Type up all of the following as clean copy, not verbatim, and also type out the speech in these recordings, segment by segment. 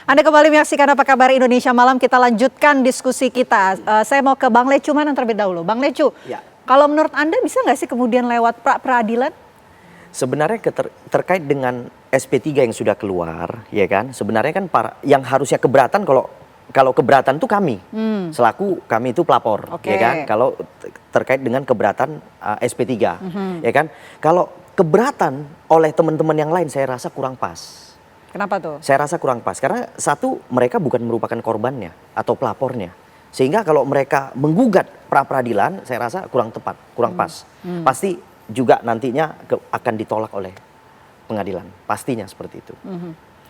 Anda kembali menyaksikan Apa Kabar Indonesia Malam. Kita lanjutkan diskusi kita. Saya mau ke Bang Lecu Manan terlebih dahulu. Bang Lecu, ya. Kalau menurut Anda bisa nggak sih kemudian lewat pra-peradilan? Sebenarnya terkait dengan SP3 yang sudah keluar, ya kan? Sebenarnya kan yang harusnya keberatan kalau keberatan itu kami, selaku kami itu pelapor, ya kan? Kalau terkait dengan keberatan SP3, ya kan? Kalau keberatan oleh teman-teman yang lain, saya rasa kurang pas. Kenapa tuh? Saya rasa kurang pas, karena satu, mereka bukan merupakan korbannya atau pelapornya. Sehingga kalau mereka menggugat pra-peradilan, saya rasa kurang tepat, kurang pas. Pasti juga nantinya akan ditolak oleh pengadilan, pastinya seperti itu.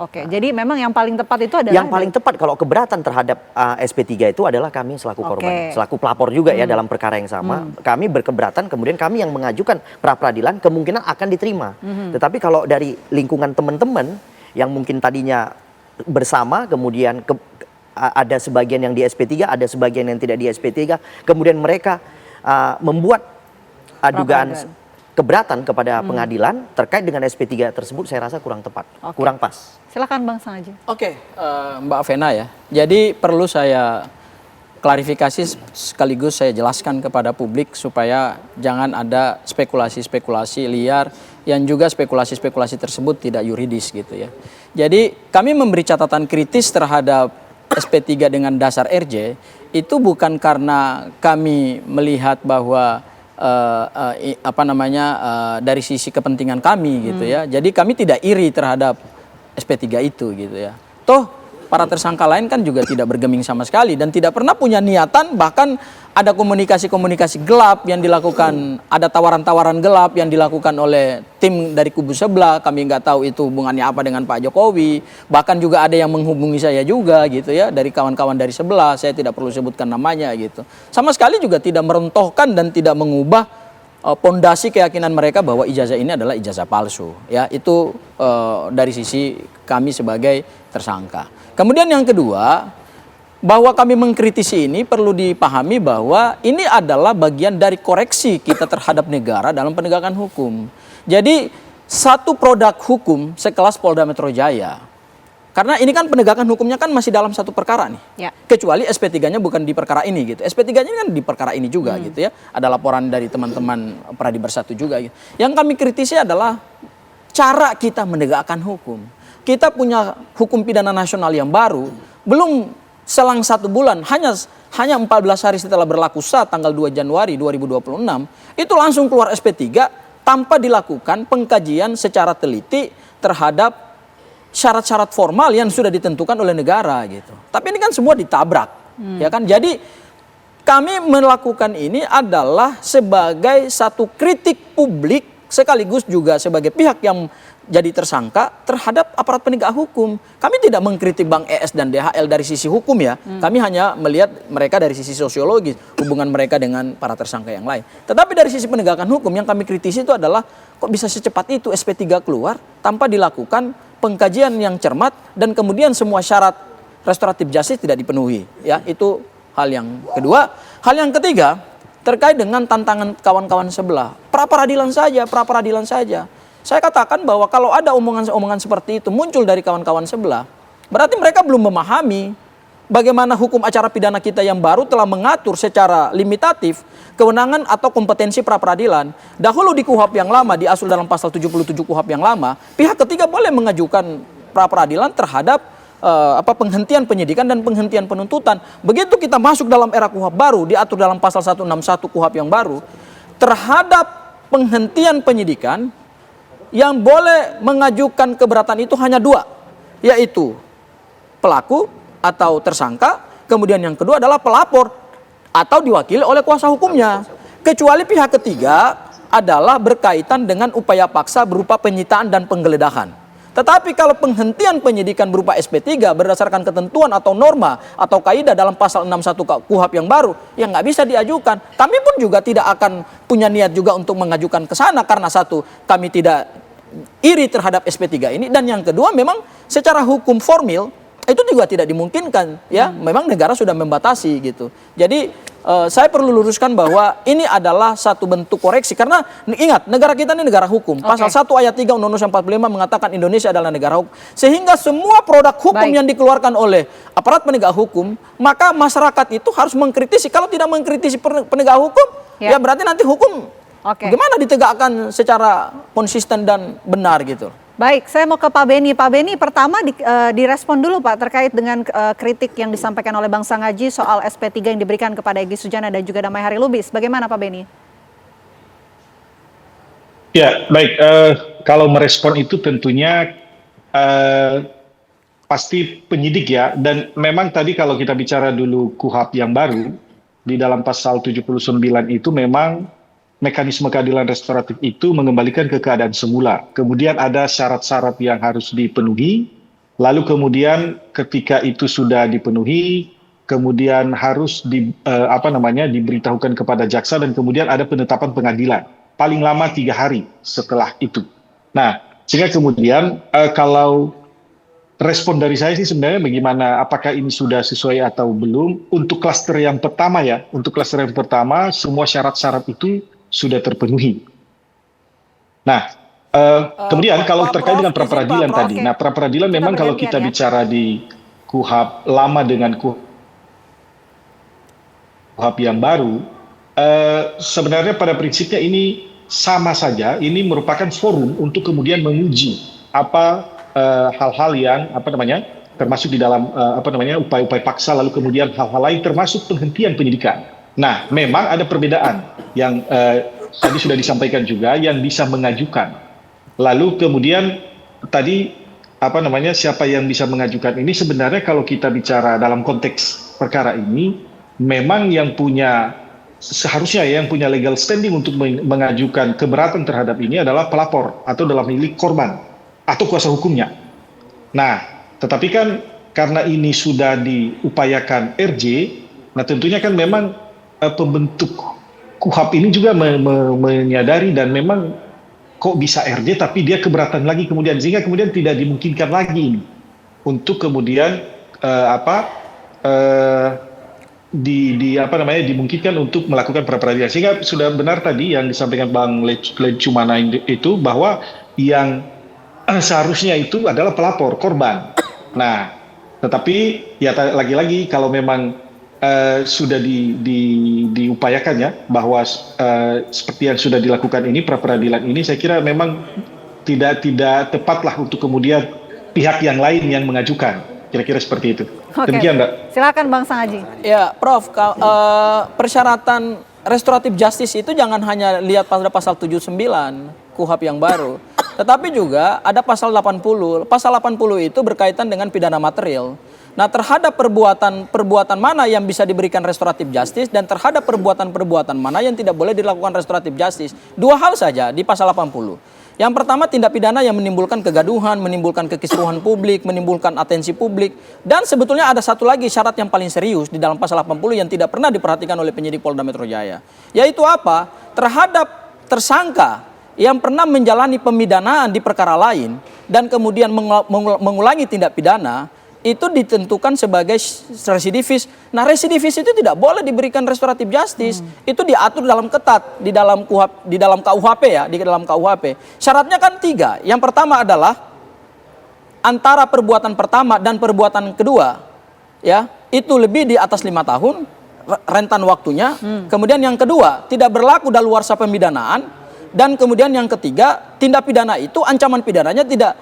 Oke, jadi memang yang paling tepat itu adalah... Yang paling tepat kalau keberatan terhadap SP3 itu adalah kami selaku korban, selaku pelapor juga ya dalam perkara yang sama. Kami berkeberatan, kemudian kami yang mengajukan pra-peradilan kemungkinan akan diterima. Tetapi kalau dari lingkungan teman-teman, yang mungkin tadinya bersama, kemudian ada sebagian yang di SP3, ada sebagian yang tidak di SP3, kemudian mereka membuat dugaan keberatan kepada pengadilan terkait dengan SP3 tersebut, saya rasa kurang tepat, kurang pas. Silakan Bang Sangaji. Oke, Mbak Vena ya. Jadi perlu saya klarifikasi sekaligus saya jelaskan kepada publik supaya jangan ada spekulasi-spekulasi liar yang juga spekulasi-spekulasi tersebut tidak yuridis gitu ya. Jadi kami memberi catatan kritis terhadap SP3 dengan dasar RJ itu bukan karena kami melihat bahwa dari sisi kepentingan kami gitu ya. Jadi kami tidak iri terhadap SP3 itu gitu ya. Toh para tersangka lain kan juga tidak bergeming sama sekali dan tidak pernah punya niatan, bahkan ada komunikasi-komunikasi gelap yang dilakukan, ada tawaran-tawaran gelap yang dilakukan oleh tim dari kubu sebelah. Kami nggak tahu itu hubungannya apa dengan Pak Jokowi. Bahkan juga ada yang menghubungi saya juga gitu ya, dari kawan-kawan dari sebelah. Saya tidak perlu sebutkan namanya gitu. Sama sekali juga tidak merontohkan dan tidak mengubah pondasi keyakinan mereka bahwa ijazah ini adalah ijazah palsu. Ya, itu dari sisi kami sebagai tersangka. Kemudian yang kedua, bahwa kami mengkritisi ini perlu dipahami bahwa ini adalah bagian dari koreksi kita terhadap negara dalam penegakan hukum. Jadi satu produk hukum sekelas Polda Metro Jaya, karena ini kan penegakan hukumnya kan masih dalam satu perkara nih. Ya. Kecuali SP3-nya bukan di perkara ini gitu. SP3-nya kan di perkara ini juga gitu ya. Ada laporan dari teman-teman Pradi Bersatu juga gitu. Yang kami kritisi adalah cara kita menegakkan hukum. Kita punya hukum pidana nasional yang baru, belum selang 1 bulan, hanya 14 hari setelah berlaku sah tanggal 2 Januari 2026, itu langsung keluar SP3 tanpa dilakukan pengkajian secara teliti terhadap syarat-syarat formal yang sudah ditentukan oleh negara gitu. Tapi ini kan semua ditabrak, ya kan? Jadi kami melakukan ini adalah sebagai satu kritik publik sekaligus juga sebagai pihak yang jadi tersangka terhadap aparat penegak hukum. Kami tidak mengkritik Bang ES dan DHL dari sisi hukum ya. Kami hanya melihat mereka dari sisi sosiologis, hubungan mereka dengan para tersangka yang lain. Tetapi dari sisi penegakan hukum yang kami kritisi itu adalah kok bisa secepat itu SP3 keluar tanpa dilakukan pengkajian yang cermat dan kemudian semua syarat restoratif justice tidak dipenuhi. Ya, itu hal yang kedua. Hal yang ketiga terkait dengan tantangan kawan-kawan sebelah. Pra-peradilan saja, pra-peradilan saja. Saya katakan bahwa kalau ada omongan-omongan seperti itu muncul dari kawan-kawan sebelah, berarti mereka belum memahami bagaimana hukum acara pidana kita yang baru telah mengatur secara limitatif kewenangan atau kompetensi pra-peradilan. Dahulu di KUHP yang lama, diatur dalam pasal 77 KUHP yang lama, pihak ketiga boleh mengajukan pra-peradilan terhadap penghentian penyidikan dan penghentian penuntutan. Begitu kita masuk dalam era KUHP baru, diatur dalam pasal 161 KUHP yang baru, terhadap penghentian penyidikan yang boleh mengajukan keberatan itu hanya 2, yaitu pelaku atau tersangka, kemudian yang kedua adalah pelapor atau diwakili oleh kuasa hukumnya. Kecuali pihak ketiga adalah berkaitan dengan upaya paksa berupa penyitaan dan penggeledahan. Tetapi kalau penghentian penyidikan berupa SP3 berdasarkan ketentuan atau norma atau kaidah dalam pasal 61 KUHP yang baru, yang nggak bisa diajukan. Kami pun juga tidak akan punya niat juga untuk mengajukan ke sana karena satu, kami tidak iri terhadap SP3 ini, dan yang kedua memang secara hukum formil Itu juga tidak dimungkinkan, ya. Memang negara sudah membatasi gitu. Jadi saya perlu luruskan bahwa ini adalah satu bentuk koreksi karena ingat negara kita ini negara hukum. Pasal 1 ayat 3 Undang-Undang 45 mengatakan Indonesia adalah negara hukum. Sehingga semua produk hukum yang dikeluarkan oleh aparat penegak hukum, maka masyarakat itu harus mengkritisi. Kalau tidak mengkritisi penegak hukum, ya berarti nanti hukum bagaimana ditegakkan secara konsisten dan benar gitu. Baik, saya mau ke Pak Beni. Pak Beni, pertama direspon dulu Pak terkait dengan kritik yang disampaikan oleh Bang Sangaji soal SP3 yang diberikan kepada Egy Sujana dan juga Damai Hari Lubis. Bagaimana Pak Beni? Ya, baik. Kalau merespon itu tentunya pasti penyidik ya. Dan memang tadi kalau kita bicara dulu KUHP yang baru, di dalam pasal 79 itu memang mekanisme keadilan restoratif itu mengembalikan ke keadaan semula. Kemudian ada syarat-syarat yang harus dipenuhi, lalu kemudian ketika itu sudah dipenuhi, kemudian harus diberitahukan kepada jaksa dan kemudian ada penetapan pengadilan. Paling lama 3 hari setelah itu. Nah, sehingga kemudian kalau respon dari saya sih sebenarnya bagaimana, apakah ini sudah sesuai atau belum. Untuk klaster yang pertama ya, semua syarat-syarat itu sudah terpenuhi. Nah, kemudian kalau terkait dengan pra-peradilan tadi, nah pra-peradilan memang kalau kita bicara di KUHP lama dengan KUHP yang baru, sebenarnya pada prinsipnya ini sama saja, ini merupakan forum untuk kemudian menguji apa hal-hal yang termasuk di dalam upaya-upaya paksa, lalu kemudian hal-hal lain termasuk penghentian penyidikan. Nah, memang ada perbedaan yang tadi sudah disampaikan juga yang bisa mengajukan. Lalu kemudian tadi siapa yang bisa mengajukan ini sebenarnya kalau kita bicara dalam konteks perkara ini memang yang seharusnya yang punya legal standing untuk mengajukan keberatan terhadap ini adalah pelapor atau dalam milik korban atau kuasa hukumnya. Nah, tetapi kan karena ini sudah diupayakan RJ, nah tentunya kan memang pembentuk KUHP ini juga menyadari dan memang kok bisa RJ tapi dia keberatan lagi kemudian, sehingga kemudian tidak dimungkinkan lagi ini untuk kemudian dimungkinkan untuk melakukan pra-peradilan. Sehingga sudah benar tadi yang disampaikan Bang Lecumana itu bahwa yang seharusnya itu adalah pelapor korban. Nah, tetapi ya lagi-lagi kalau memang sudah diupayakan ya bahwa seperti yang sudah dilakukan ini pra-peradilan ini, saya kira memang tidak tepatlah untuk kemudian pihak yang lain yang mengajukan, kira-kira seperti itu. Demikian Mbak. Silakan Bang Sangaji. Ya Prof, persyaratan restoratif justice itu jangan hanya lihat pada pasal 79 KUHP yang baru, tetapi juga ada pasal 80. Pasal 80 itu berkaitan dengan pidana material. Nah, terhadap perbuatan mana yang bisa diberikan restoratif justice dan terhadap perbuatan mana yang tidak boleh dilakukan restoratif justice. 2 hal saja di pasal 80. Yang pertama, tindak pidana yang menimbulkan kegaduhan, menimbulkan kekisruhan publik, menimbulkan atensi publik. Dan sebetulnya ada satu lagi syarat yang paling serius di dalam pasal 80 yang tidak pernah diperhatikan oleh penyidik Polda Metro Jaya. Yaitu apa? Terhadap tersangka yang pernah menjalani pemidanaan di perkara lain dan kemudian mengulangi tindak pidana, itu ditentukan sebagai residivis. Nah, residivis itu tidak boleh diberikan restoratif justice. Itu diatur dalam ketat di dalam KUHP ya, di dalam KUHP. Syaratnya kan 3. Yang pertama adalah antara perbuatan pertama dan perbuatan kedua ya, itu lebih di atas 5 tahun rentan waktunya. Kemudian yang kedua, tidak berlaku daluarsa pemidanaan, dan kemudian yang ketiga, tindak pidana itu ancaman pidananya tidak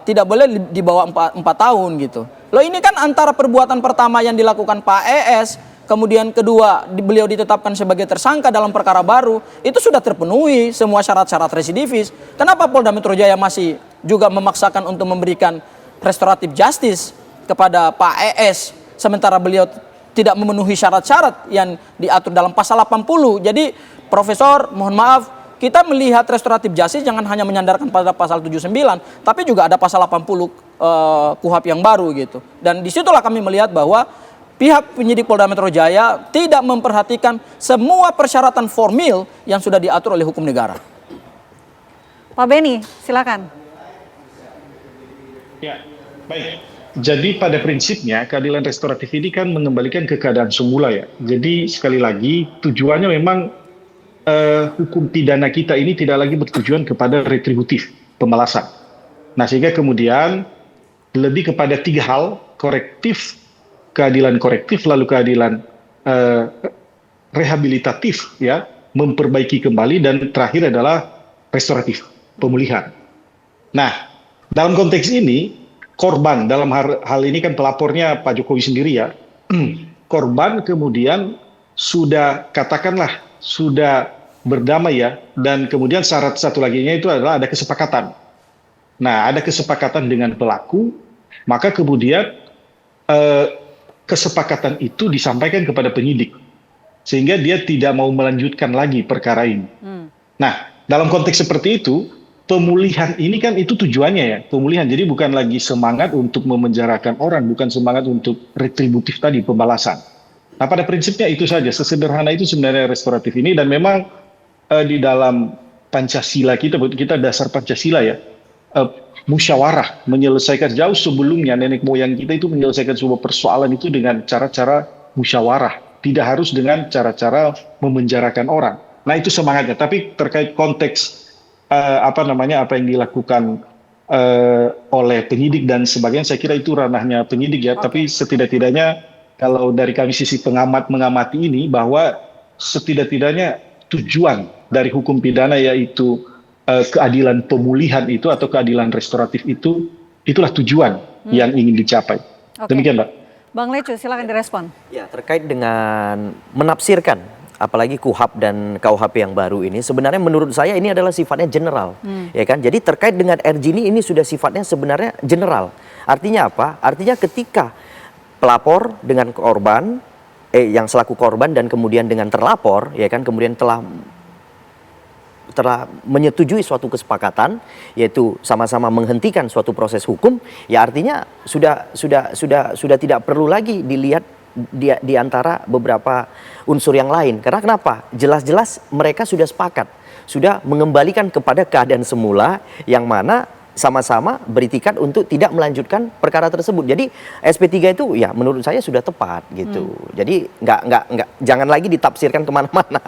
tidak boleh di bawah 4 tahun gitu. Loh, ini kan antara perbuatan pertama yang dilakukan Pak ES, kemudian kedua beliau ditetapkan sebagai tersangka dalam perkara baru, itu sudah terpenuhi semua syarat-syarat residivis. Kenapa Polda Metro Jaya masih juga memaksakan untuk memberikan restoratif justice kepada Pak ES sementara beliau tidak memenuhi syarat-syarat yang diatur dalam pasal 80. Jadi Profesor, mohon maaf, kita melihat restoratif justice jangan hanya menyandarkan pada pasal 79, tapi juga ada pasal 80 KUHP yang baru gitu. Dan disitulah kami melihat bahwa pihak penyidik Polda Metro Jaya tidak memperhatikan semua persyaratan formil yang sudah diatur oleh hukum negara. Pak Beni, silakan. Ya, baik. Jadi pada prinsipnya keadilan restoratif ini kan mengembalikan ke keadaan semula ya. Jadi sekali lagi tujuannya memang hukum pidana kita ini tidak lagi bertujuan kepada retributif, pembalasan. Nah sehingga kemudian lebih kepada tiga hal, korektif, keadilan korektif, lalu keadilan eh, rehabilitatif, ya, memperbaiki kembali, dan terakhir adalah restoratif, pemulihan. Nah, dalam konteks ini, korban dalam hal ini kan pelapornya Pak Jokowi sendiri ya, korban kemudian sudah katakanlah sudah berdamai ya, dan kemudian syarat satu laginya itu adalah ada kesepakatan. Nah, ada kesepakatan dengan pelaku, maka kemudian eh, kesepakatan itu disampaikan kepada penyidik, sehingga dia tidak mau melanjutkan lagi perkara ini. Nah, dalam konteks seperti itu, pemulihan ini kan itu tujuannya ya, pemulihan. Jadi bukan lagi semangat untuk memenjarakan orang, bukan semangat untuk retributif tadi, pembalasan. Nah, pada prinsipnya itu saja, sesederhana itu sebenarnya restoratif ini, dan memang di dalam Pancasila kita dasar Pancasila ya, musyawarah, menyelesaikan jauh sebelumnya nenek moyang kita itu menyelesaikan sebuah persoalan itu dengan cara-cara musyawarah, tidak harus dengan cara-cara memenjarakan orang. Nah itu semangatnya. Tapi terkait konteks apa yang dilakukan oleh penyidik dan sebagainya, saya kira itu ranahnya penyidik ya. Tapi setidak-tidaknya kalau dari kami sisi pengamat mengamati ini, bahwa setidak-tidaknya tujuan dari hukum pidana yaitu keadilan pemulihan itu atau keadilan restoratif itu, itulah tujuan yang ingin dicapai. Demikian, Mbak. Bang Lecu, silakan direspon. Ya, terkait dengan menafsirkan apalagi KUHP dan KUHP yang baru ini, sebenarnya menurut saya ini adalah sifatnya general, ya kan? Jadi terkait dengan RG ini sudah sifatnya sebenarnya general. Artinya apa? Artinya ketika pelapor dengan korban, yang selaku korban dan kemudian dengan terlapor, ya kan, kemudian telah menyetujui suatu kesepakatan, yaitu sama-sama menghentikan suatu proses hukum, ya artinya sudah tidak perlu lagi dilihat di antara beberapa unsur yang lain. Karena kenapa? Jelas-jelas mereka sudah sepakat, sudah mengembalikan kepada keadaan semula, yang mana sama-sama beritikat untuk tidak melanjutkan perkara tersebut. Jadi SP3 itu ya menurut saya sudah tepat gitu. Jadi jangan lagi ditafsirkan kemana-mana.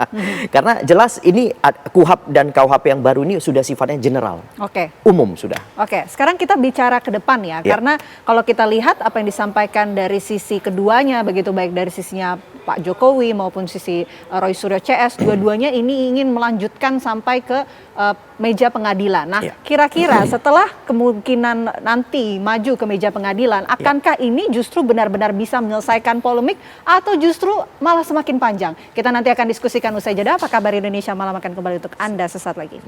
Karena jelas ini KUHP dan KUHP yang baru ini sudah sifatnya general. Oke. Umum sudah. Oke, sekarang kita bicara ke depan ya. Karena kalau kita lihat apa yang disampaikan dari sisi keduanya, begitu baik dari sisinya Pak Jokowi maupun sisi Roy Suryo CS, dua-duanya ini ingin melanjutkan sampai ke meja pengadilan. Nah, kira-kira setelah kemungkinan nanti maju ke meja pengadilan, akankah ini justru benar-benar bisa menyelesaikan polemik atau justru malah semakin panjang? Kita nanti akan diskusikan usai jeda. Apa kabar Indonesia Malam akan kembali untuk Anda sesaat lagi.